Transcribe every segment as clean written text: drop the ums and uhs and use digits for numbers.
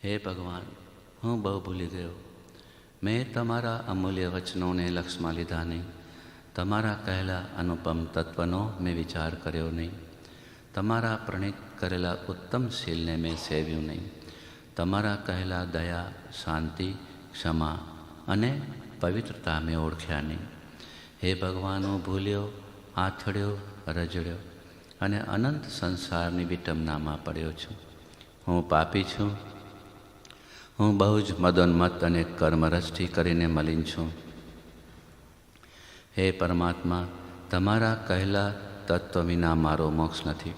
હે ભગવાન, હું બહુ ભૂલી ગયો. મેં તમારા અમૂલ્ય વચનોને લક્ષમાં લીધા નહીં. તમારા કહેલા અનુપમ તત્વનો મેં વિચાર કર્યો નહીં. તમારા પ્રણીત કરેલા ઉત્તમ શીલને મેં સેવ્યું નહીં. તમારા કહેલા દયા, શાંતિ, ક્ષમા અને પવિત્રતા મેં ઓળખ્યા નહીં. હે ભગવાન, હું ભૂલ્યો, આથડ્યો, રજડ્યો અને અનંત સંસારની વિટંબનામાં પડ્યો છું. હું પાપી છું. હું બહુ જ મદોન્મત્ત અને કર્મરજથી કરીને મલિન છું. હે પરમાત્મા, તમારા કહેલા તત્વ વિના મારો મોક્ષ નથી.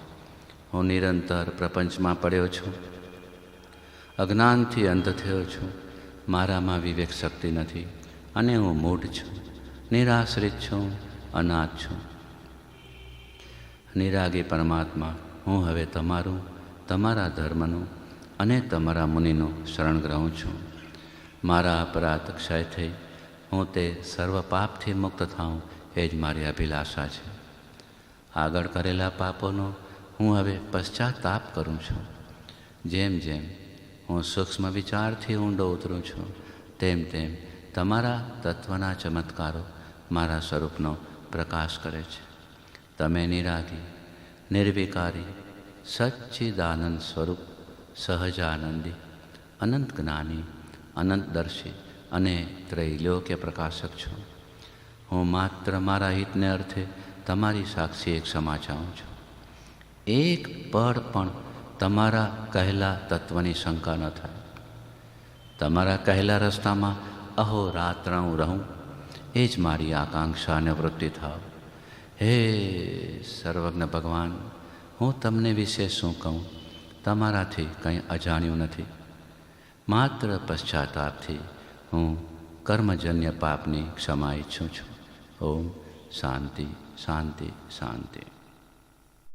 હું નિરંતર પ્રપંચમાં પડ્યો છું. અજ્ઞાનથી અંધ થયો છું. મારામાં વિવેક શક્તિ નથી અને હું મૂઢ છું. નિરાશ્રિત છું, અનાથ છું. નિરાગી પરમાત્મા, હું હવે તમારું, તમારા ધર્મનું અને તમારા મુનિનું શરણ ગ્રહું છું. મારા અપરાધ ક્ષય થઈ હું તે સર્વ પાપથી મુક્ત થાઉં એ જ મારી અભિલાષા છે. આગળ કરેલા પાપોનો હું હવે પશ્ચાતાપ કરું છું. જેમ જેમ હું સૂક્ષ્મ વિચારથી ઊંડો ઉતરું છું, તેમ તેમ તમારા તત્વના ચમત્કારો મારા સ્વરૂપનો પ્રકાશ કરે છે. તમે નિરાગી, નિર્વિકારી, સચ્ચિદાનંદ સ્વરૂપ, સહજાનંદી, અનંત જ્ઞાની, અનંતદર્શી અને ત્રૈલોક્ય પ્રકાશક છો. હું માત્ર મારા હિતને અર્થે તમારી સાક્ષીએ ક્ષમા ચાહું છું. એક પળ પણ તમારા કહેલા તત્વની શંકા ન થાય. તમારા કહેલા રસ્તામાં અહોરાત્ર હું રહું એ જ મારી આકાંક્ષા અને વૃત્તિ થાવ. હે સર્વજ્ઞ ભગવાન, હું તમને વિશે શું કહું? તમારાથી કંઈ અજાણ્યું નથી. માત્ર પશ્ચાતાપથી હું કર્મજન્ય પાપની ક્ષમા ઈચ્છું છું. ઓમ શાંતિ શાંતિ શાંતિ.